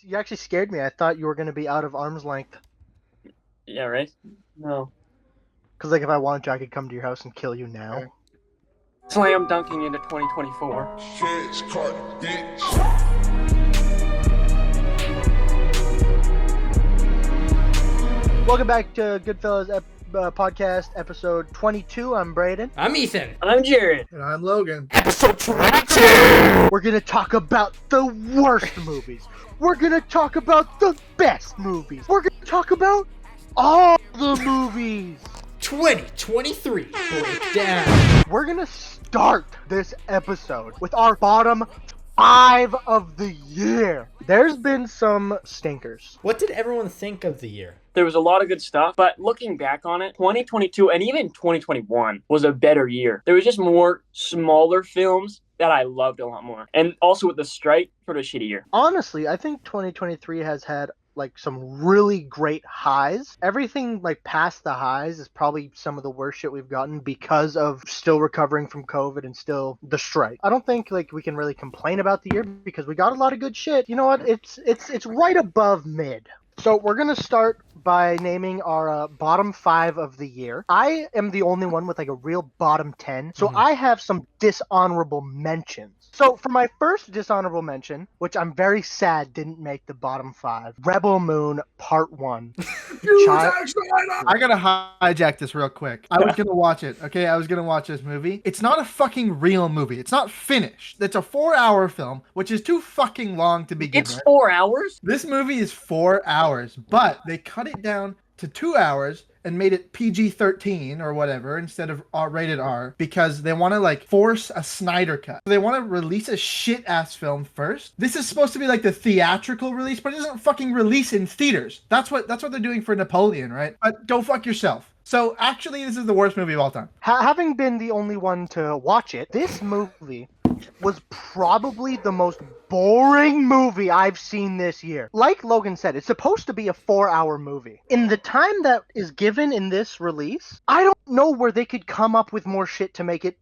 You actually scared me. I thought you were going to be out of arm's length. Yeah, right? No. Because, like, if I wanted to, I could come to your house and kill you now. Okay. Slam dunking into 2024. Shit's caught, bitch. Welcome back to Goodfellas Podcast, episode 22. I'm Braden. I'm Ethan. I'm Jared. And I'm Logan. Episode 22! We're going to talk about the worst movies. We're going to talk about the best movies. We're going to talk about all the movies. 2023 breakdown. We're going to start this episode with our bottom 5 of the year. There's been some stinkers. What did everyone think of the year? There was a lot of good stuff, but looking back on it, 2022 and even 2021 was a better year. There was just more smaller films that I loved a lot more. And also with the strike, sort of shitty year. Honestly, I think 2023 has had like some really great highs. Everything like past the highs is probably some of the worst shit we've gotten because of still recovering from COVID and still the strike. I don't think like we can really complain about the year because we got a lot of good shit. You know what? It's right above mid. So we're going to start by naming our bottom 5 of the year. I am the only one with like a real bottom 10. So I have some dishonorable mentions. So for my first dishonorable mention, which I'm very sad didn't make the bottom 5, Rebel Moon Part 1. I gotta hijack this real quick. I was gonna watch it, okay? I was gonna watch this movie. It's not a fucking real movie. It's not finished. It's a 4-hour film, which is too fucking long to begin It's with. 4 hours? This movie is 4 hours, but they cut it down to 2 hours and made it PG-13 or whatever instead of rated R because they want to like force a Snyder cut. They want to release a shit-ass film first. This is supposed to be like the theatrical release, but it doesn't fucking release in theaters. That's what they're doing for Napoleon, right? But go fuck yourself. So actually, this is the worst movie of all time. Having been the only one to watch it, this movie was probably the most boring movie I've seen this year. Like Logan said, it's supposed to be a 4-hour movie. In the time that is given in this release, I don't know where they could come up with more shit to make it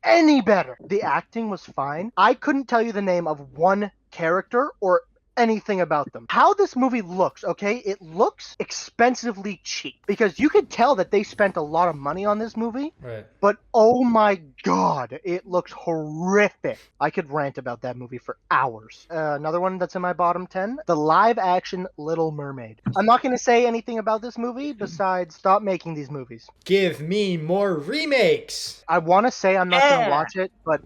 any better. The acting was fine. I couldn't tell you the name of one character or anything about them. How this movie looks, okay? It looks expensively cheap because you could tell that they spent a lot of money on this movie. Right. But oh my god, it looks horrific. I could rant about that movie for hours. Another one that's in my bottom 10, the live action Little Mermaid. I'm not going to say anything about this movie besides stop making these movies. Give me more remakes. I want to say I'm not going to watch it, but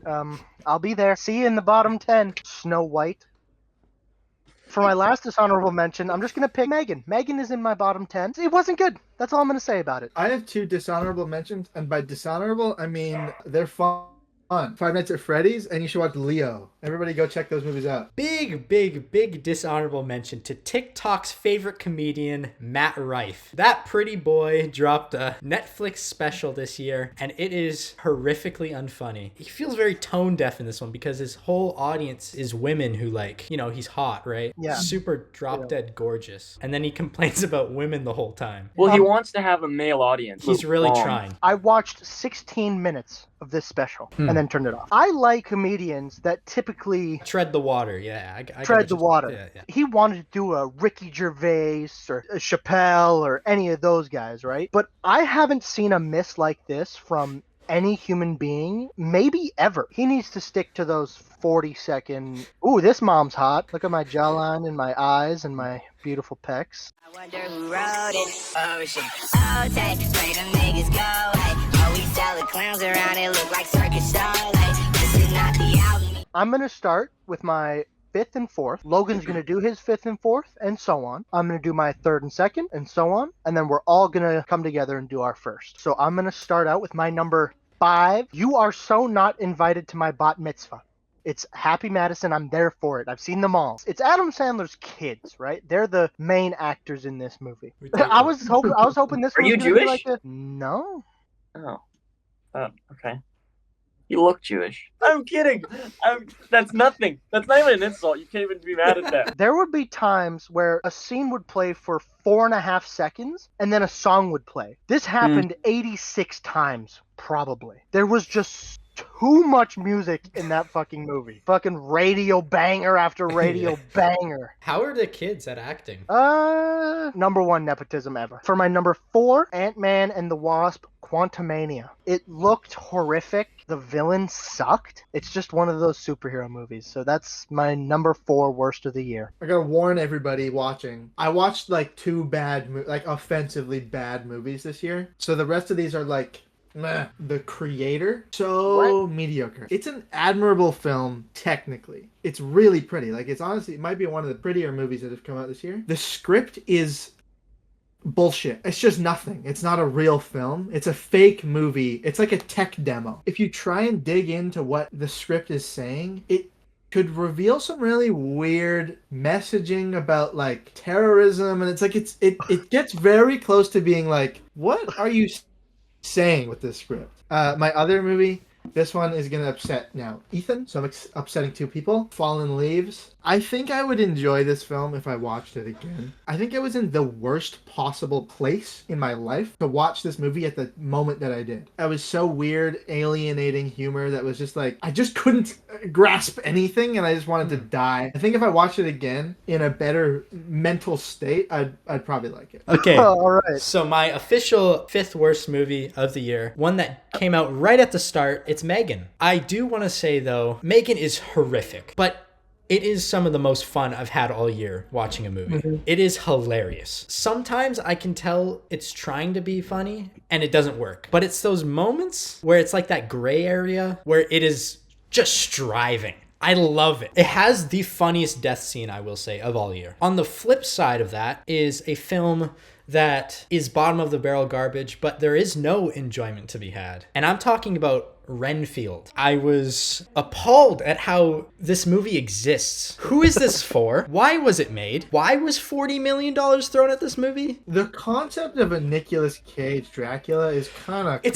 I'll be there. See you in the bottom 10. Snow White. For my last dishonorable mention, I'm just going to pick Megan. Megan is in my bottom 10. It wasn't good. That's all I'm going to say about it. I have 2 dishonorable mentions, and by dishonorable, I mean they're fun. Five Nights at Freddy's, and you should watch Leo. Everybody go check those movies out. Big dishonorable mention to TikTok's favorite comedian, Matt Rife. That pretty boy dropped a Netflix special this year, and it is horrifically unfunny. He feels very tone deaf in this one because his whole audience is women who like, you know, he's hot, right? Yeah. Super drop dead gorgeous. And then he complains about women the whole time. Well, he wants to have a male audience. He's really trying. I watched 16 minutes of this special and then turned it off. I like comedians that typically Tread the water, yeah. I tread the water. Yeah. He wanted to do a Ricky Gervais or a Chappelle or any of those guys, right? But I haven't seen a miss like this from any human being, maybe ever. He needs to stick to those 40-second, ooh, this mom's hot. Look at my jawline and my eyes and my beautiful pecs. I wonder who wrote it. Oh shit. Oh, take spray them niggas go. Hey, always tell the clowns around it look like circus show. Like, this is not the album. I'm going to start with my 5th and 4th. Logan's going to do his 5th and 4th, and so on. I'm going to do my 3rd and 2nd, and so on. And then we're all going to come together and do our first. So I'm going to start out with my number 5. You are so not invited to my bat mitzvah. It's Happy Madison. I'm there for it. I've seen them all. It's Adam Sandler's kids, right? They're the main actors in this movie. I was hoping this Are was you gonna be Jewish? like a... No. Oh. Okay. You look Jewish. I'm kidding. That's nothing. That's not even an insult. You can't even be mad at that. There would be times where a scene would play for 4.5 seconds and then a song would play. This happened 86 times, probably. There was just too much music in that fucking movie. Fucking radio banger after radio banger. How are the kids at acting? Number one nepotism ever. For my number 4, Ant-Man and the Wasp: Quantumania. It looked horrific. The villain sucked. It's just one of those superhero movies. So that's my number 4 worst of the year. I gotta warn everybody watching. I watched like 2 offensively bad movies this year. So the rest of these are like, meh. The Creator, so mediocre. It's an admirable film technically. It's really pretty. Like, it's honestly, it might be one of the prettier movies that have come out this year. The script is bullshit. It's just nothing. It's not a real film. It's a fake movie. It's like a tech demo. If you try and dig into what the script is saying, it could reveal some really weird messaging about like terrorism, and it's like it gets very close to being like, what are you saying with this script? My other movie, this one is gonna upset now Ethan, so I'm upsetting 2 people. Fallen Leaves. I think I would enjoy this film if I watched it again. I think I was in the worst possible place in my life to watch this movie at the moment that I did. I was so weird, alienating humor that was just like, I just couldn't grasp anything, and I just wanted to die. I think if I watched it again in a better mental state, I'd probably like it. Okay. All right. So my official 5th worst movie of the year, one that came out right at the start, it's Megan. I do want to say though, Megan is horrific, but it is some of the most fun I've had all year watching a movie. Mm-hmm. It is hilarious. Sometimes I can tell it's trying to be funny and it doesn't work. But it's those moments where it's like that gray area where it is just striving. I love it. It has the funniest death scene, I will say, of all year. On the flip side of that is a film that is bottom of the barrel garbage, but there is no enjoyment to be had. And I'm talking about Renfield. I was appalled at how this movie exists. Who is this for? Why was it made? Why was $40 million thrown at this movie? The concept of a Nicolas Cage Dracula is kind of cool.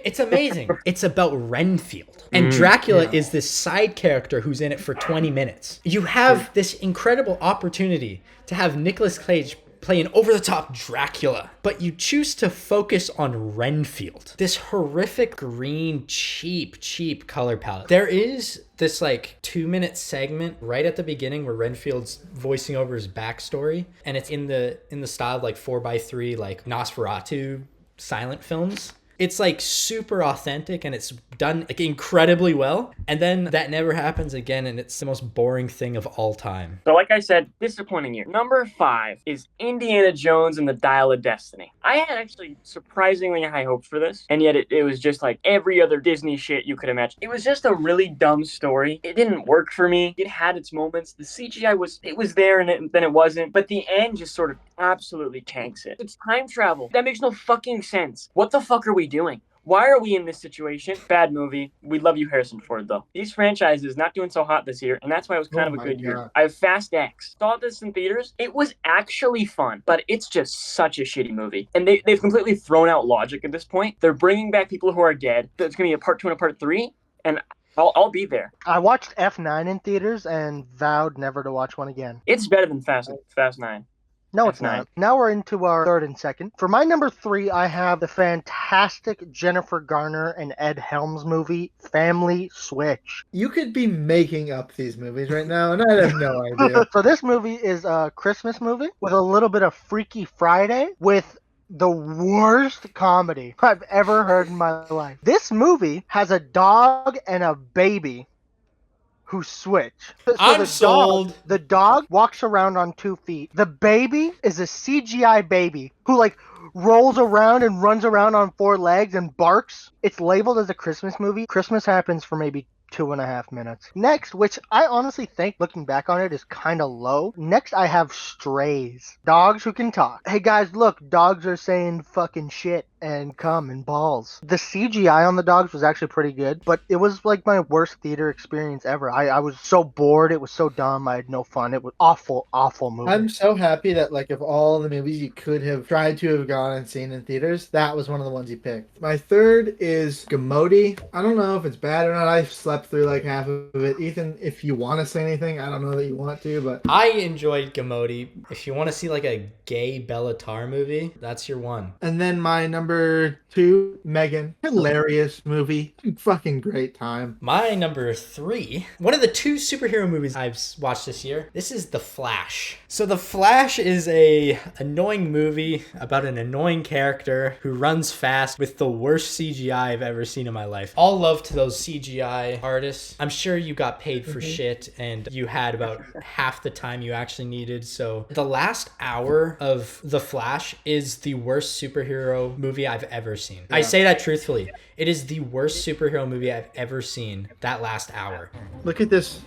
It's amazing. It's about Renfield. And Dracula is this side character who's in it for 20 minutes. You have this incredible opportunity to have Nicolas Cage play an over-the-top Dracula, but you choose to focus on Renfield. This horrific green, cheap color palette. There is this like 2-minute segment right at the beginning where Renfield's voicing over his backstory, and it's in the style of like 4x3 like Nosferatu silent films. It's like super authentic and it's done like incredibly well. And then that never happens again, and it's the most boring thing of all time. So like I said, disappointing year. Number 5 is Indiana Jones and the Dial of Destiny. I had actually surprisingly high hopes for this, and yet it was just like every other Disney shit you could imagine. It was just a really dumb story. It didn't work for me. It had its moments. The CGI was there and then it wasn't. But the end just sort of absolutely tanks it. It's time travel. That makes no fucking sense. What the fuck are we doing? Why are we in this situation? Bad movie. We love you, Harrison Ford, though. These franchises not doing so hot this year, and that's why it was kind of a good year. I have Fast X. Saw this in theaters. It was actually fun, but it's just such a shitty movie. And they've completely thrown out logic at this point. They're bringing back people who are dead. There's going to be a part 2 and a part 3, and I'll be there. I watched F9 in theaters and vowed never to watch one again. It's better than Fast 9. No, it's not. Now we're into our 3rd and 2nd. For my number 3, I have the fantastic Jennifer Garner and Ed Helms movie, Family Switch. You could be making up these movies right now, and I have no idea. So this movie is a Christmas movie with a little bit of Freaky Friday with the worst comedy I've ever heard in my life. This movie has a dog and a baby who switch. So I'm sold. The dog walks around on 2 feet. The baby is a CGI baby who like rolls around and runs around on 4 legs and barks. It's labeled as a Christmas movie. Christmas happens for maybe 2.5 minutes. Next, which I honestly think, looking back on it, is kind of low. Next, I have Strays. Dogs who can talk. Hey guys, look, dogs are saying fucking shit and cum and balls. The CGI on the dogs was actually pretty good, but it was like my worst theater experience ever. I was so bored. It was so dumb. I had no fun. It was awful movie. I'm so happy that like of all the movies you could have tried to have gone and seen in theaters, that was one of the ones you picked. My 3rd is Gamodi. I don't know if it's bad or not. I slept through like half of it. Ethan, if you want to say anything, I don't know that you want to, but I enjoyed Gamodi. If you want to see like a gay Bellatar movie, that's your one. And then my number number 2, Megan. Hilarious movie. Fucking great time. My number 3, one of the 2 superhero movies I've watched this year. This is The Flash. So The Flash is a annoying movie about an annoying character who runs fast with the worst CGI I've ever seen in my life. All love to those CGI artists. I'm sure you got paid for shit and you had about half the time you actually needed. So the last hour of The Flash is the worst superhero movie I've ever seen. I say that truthfully. It is the worst superhero movie I've ever seen, that last hour. Look at this.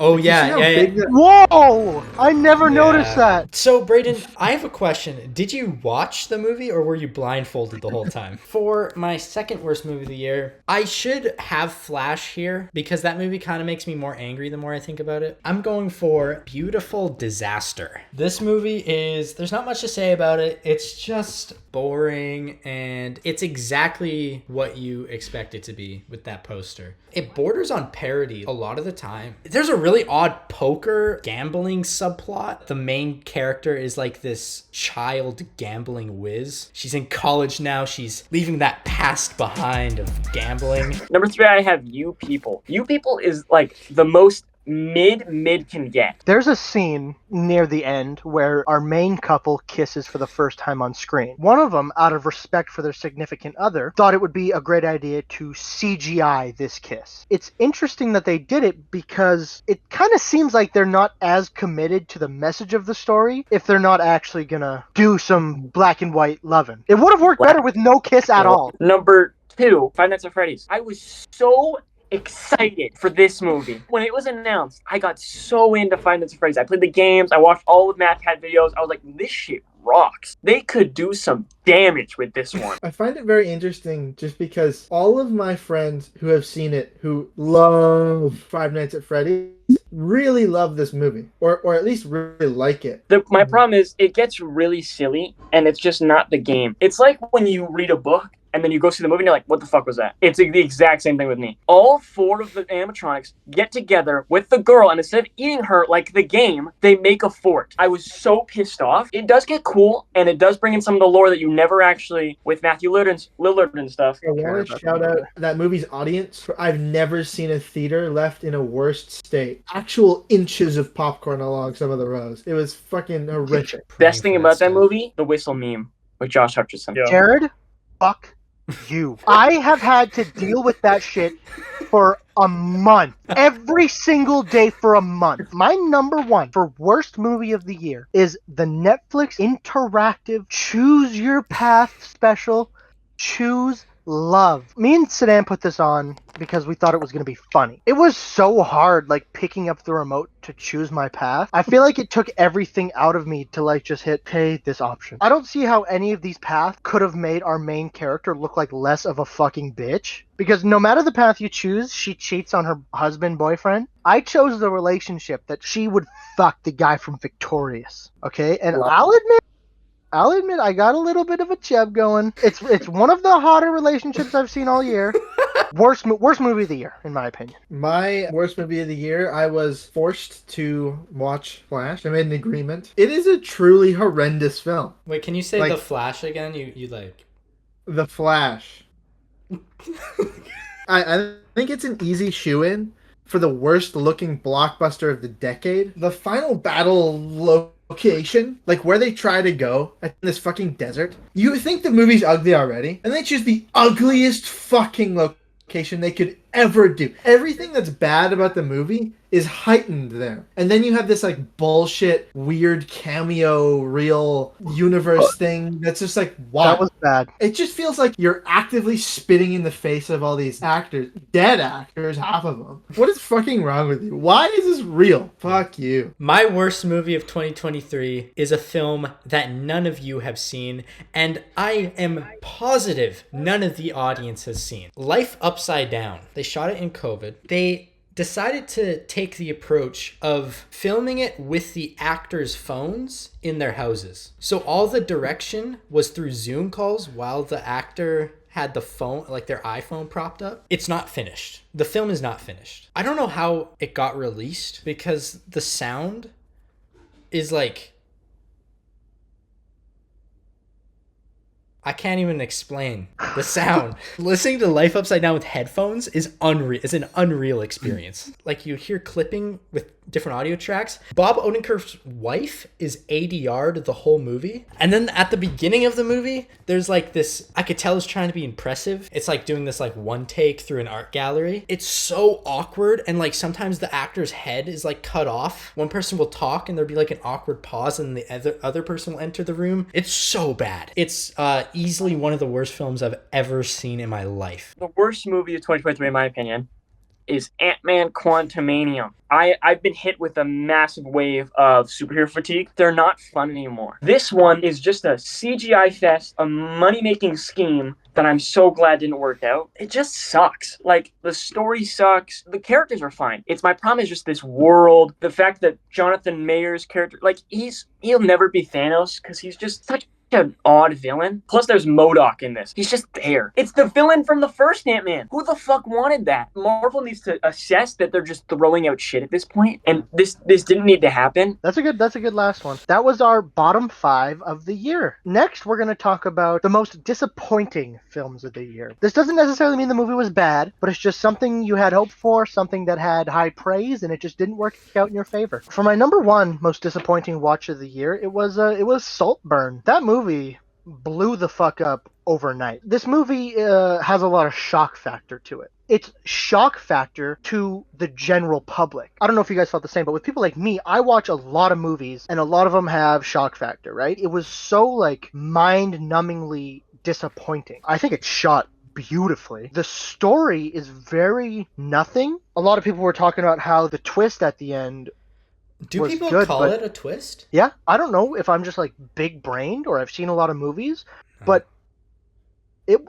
Oh, See yeah. how big that- Whoa! I never noticed that. So, Brayden, I have a question. Did you watch the movie or were you blindfolded the whole time? For my second worst movie of the year, I should have Flash here because that movie kind of makes me more angry the more I think about it. I'm going for Beautiful Disaster. This movie is, there's not much to say about it. It's just boring and it's exactly what you expect it to be with that poster. It borders on parody a lot of the time. There's a really odd poker gambling subplot. The main character is like this child gambling whiz. She's in college now. She's leaving that past behind of gambling. Number 3, I have You People. You People is like the most mid can get. There's a scene near the end where our main couple kisses for the first time on screen. One of them, out of respect for their significant other, thought it would be a great idea to CGI this kiss. It's interesting that they did it because it kind of seems like they're not as committed to the message of the story if they're not actually gonna do some black and white loving. It would have worked better with no kiss at all. Number 2, Five Nights at Freddy's. I was so excited for this movie. When it was announced, I got so into Five Nights at Freddy's. I played the games, I watched all of Matt Cat videos. I was like, this shit rocks. They could do some damage with this one. I find it very interesting just because all of my friends who have seen it, who love Five Nights at Freddy's, really love this movie. Or at least really like it. My problem is it gets really silly and it's just not the game. It's like when you read a book and then you go see the movie and you're like, what the fuck was that? It's the exact same thing with me. All 4 of the animatronics get together with the girl, and instead of eating her like the game, they make a fort. I was so pissed off. It does get cool, and it does bring in some of the lore that you never actually, with Matthew Lillard and stuff. I want to shout out that movie's audience. I've never seen a theater left in a worse state. Actual inches of popcorn along some of the rows. It was fucking horrific. Best thing about that movie, the whistle meme with Josh Hutcherson. Jared, fuck you. I have had to deal with that shit for a month. Every single day for a month. My number 1 for worst movie of the year is the Netflix interactive Choose Your Path special, Choose Love. Me and Sedan put this on because we thought it was going to be funny. It was so hard, like, picking up the remote to choose my path. I feel like it took everything out of me to, like, just hit, hey, this option. I don't see how any of these paths could have made our main character look like less of a fucking bitch. Because no matter the path you choose, she cheats on her husband, boyfriend. I chose the relationship that she would fuck the guy from Victorious. Okay? And I'll admit I got a little bit of a chub going. It's one of the hotter relationships I've seen all year. Worst movie of the year, in my opinion. My worst movie of the year, I was forced to watch Flash. I made an agreement. It is a truly horrendous film. Wait, can you say Like- The Flash again? You like... The Flash. I think it's an easy shoe-in for the worst looking blockbuster of the decade. The final battle location, like where they try to go in this fucking desert. You think the movie's ugly already, and they choose the ugliest fucking location they could ever do. Everything that's bad about the movie is heightened there. And then you have this like bullshit, weird cameo, real universe thing that's just like, wow. That was bad. It just feels like you're actively spitting in the face of all these actors. Dead actors, half of them. What is fucking wrong with you? Why is this real? Fuck you. My worst movie of 2023 is a film that none of you have seen, and I am positive none of the audience has seen. Life Upside Down. They shot it in COVID. They decided to take the approach of filming it with the actors' phones in their houses. So all the direction was through Zoom calls while the actor had the phone, like their iPhone propped up. It's not finished. The film is not finished. I don't know how it got released because the sound is like I can't even explain the sound. Listening to Life Upside Down with headphones is unreal. It's an unreal experience. Like, you hear clipping with different audio tracks. Bob Odenkirk's wife is ADR'd the whole movie. And then at the beginning of the movie, there's like this, I could tell it's trying to be impressive. It's like doing this like one take through an art gallery. It's so awkward. And like sometimes the actor's head is like cut off. One person will talk and there'll be like an awkward pause and the other person will enter the room. It's so bad. It's easily one of the worst films I've ever seen in my life. The worst movie of 2023, in my opinion, is Ant-Man Quantumanium. I've been hit with a massive wave of superhero fatigue. They're not fun anymore. This one is just a CGI fest, a money-making scheme that I'm so glad didn't work out. It just sucks. Like, the story sucks. The characters are fine. My problem is just this world. The fact that Jonathan Mayer's character, like, he'll never be Thanos because he's just such an odd villain. Plus, there's MODOK in this. He's just there. It's the villain from the first Ant-Man. Who the fuck wanted that? Marvel needs to assess that they're just throwing out shit at this point, and this didn't need to happen. That's a good last one. That was our bottom 5 of the year. Next, we're going to talk about the most disappointing films of the year. This doesn't necessarily mean the movie was bad, but it's just something you had hoped for, something that had high praise, and it just didn't work out in your favor. For my number 1 most disappointing watch of the year, it was Saltburn. That movie blew the fuck up overnight. This movie has a lot of shock factor to it. It's shock factor to the general public. I don't know if you guys felt the same, but with people like me, I watch a lot of movies and a lot of them have shock factor, right? It was so like mind-numbingly disappointing. I think it's shot beautifully. The story is very nothing. A lot of people were talking about how the twist at the end Do was people good, call but it a twist? yeah, I don't know if I'm just like big brained or I've seen a lot of movies, but it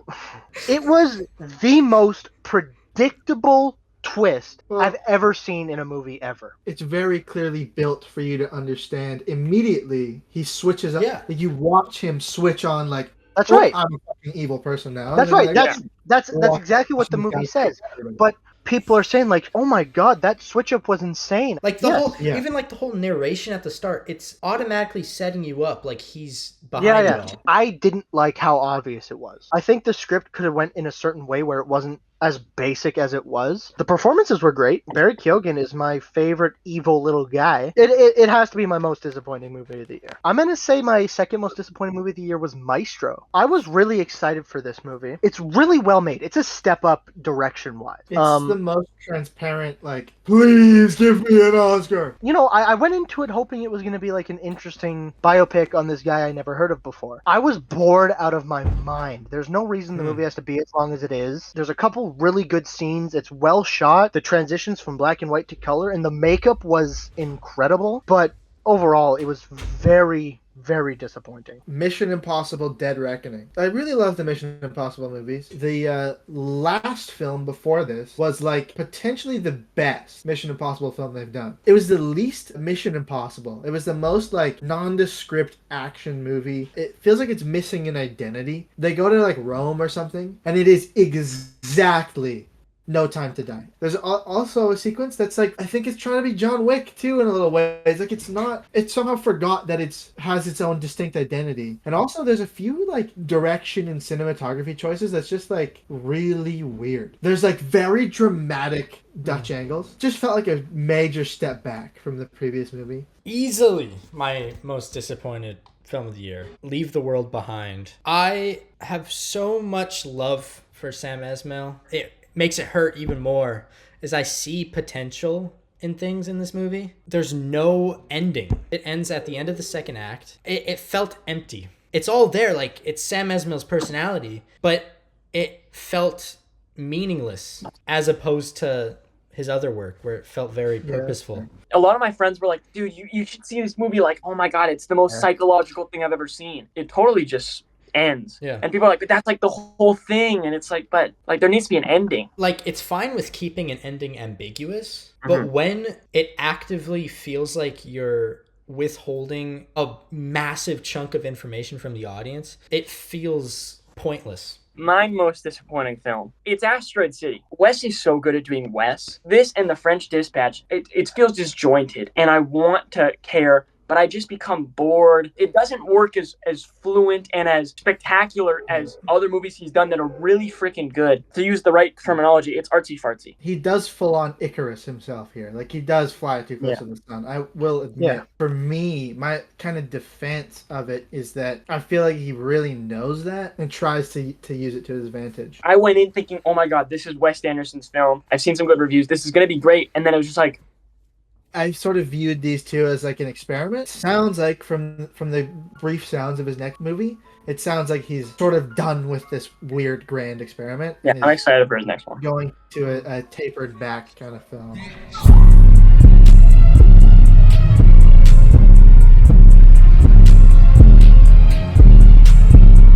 was the most predictable twist I've ever seen in a movie ever. It's very clearly built for you to understand. Immediately, he switches up. Yeah. You watch him switch on like, That's right. I'm a fucking evil person now. That's And right. then, like, That's exactly what the movie says. But people are saying like, "Oh my god, that switch up was insane." Like the Yes. whole, Yeah. even like the whole narration at the start, it's automatically setting you up like he's behind it all. I didn't like how obvious it was. I think the script could have went in a certain way where it wasn't as basic as it was. The performances were great. Barry Keoghan is my favorite evil little guy. It has to be my most disappointing movie of the year. I'm gonna say my second most disappointing movie of the year was Maestro. I was really excited for this movie. It's really well made. It's a step up direction wise. It's the most transparent, like, please give me an Oscar. You know, I went into it hoping it was going to be like an interesting biopic on this guy I never heard of before. I was bored out of my mind. There's no reason the movie has to be as long as it is. There's a couple really good scenes. It's well shot. The transitions from black and white to color, and the makeup was incredible. But overall, it was very, very disappointing. Mission Impossible Dead Reckoning. I really love the Mission Impossible movies. The last film before this was like potentially the best Mission Impossible film they've done. It was the least Mission Impossible. It was the most like nondescript action movie. It feels like it's missing an identity. They go to like Rome or something, and it is exactly No Time to Die. There's also a sequence that's like, I think it's trying to be John Wick too in a little way. It's like, it's not, it somehow forgot that it has its own distinct identity. And also there's a few like direction and cinematography choices that's just like really weird. There's like very dramatic Dutch angles. Just felt like a major step back from the previous movie. Easily my most disappointed film of the year, Leave the World Behind. I have so much love for Sam Esmail. It makes it hurt even more as I see potential in things in this movie. There's no ending. It ends at the end of the second act. It felt empty. It's all there, like it's Sam Esmail's personality, but it felt meaningless as opposed to his other work where it felt very purposeful. A lot of my friends were like, dude, you should see this movie. Like, oh my God, it's the most psychological thing I've ever seen. It totally just ends. Yeah. And people are like, but that's like the whole thing. And it's like, but like there needs to be an ending. Like, it's fine with keeping an ending ambiguous, but when it actively feels like you're withholding a massive chunk of information from the audience, it feels pointless. My most disappointing film. It's Asteroid City. Wes is so good at doing Wes. This and The French Dispatch, it feels disjointed. And I want to care, but I just become bored. It doesn't work as fluent and as spectacular as other movies he's done that are really freaking good. To use the right terminology, it's artsy fartsy. He does full on Icarus himself here. Like, he does fly too close to the sun. I will admit. Yeah. For me, my kind of defense of it is that I feel like he really knows that and tries to use it to his advantage. I went in thinking, oh my God, this is Wes Anderson's film. I've seen some good reviews. This is going to be great. And then it was just like, I sort of viewed these two as like an experiment. Sounds like from the brief sounds of his next movie, it sounds like he's sort of done with this weird grand experiment. yeah, and I'm is excited for his next one. going to a tapered back kind of film.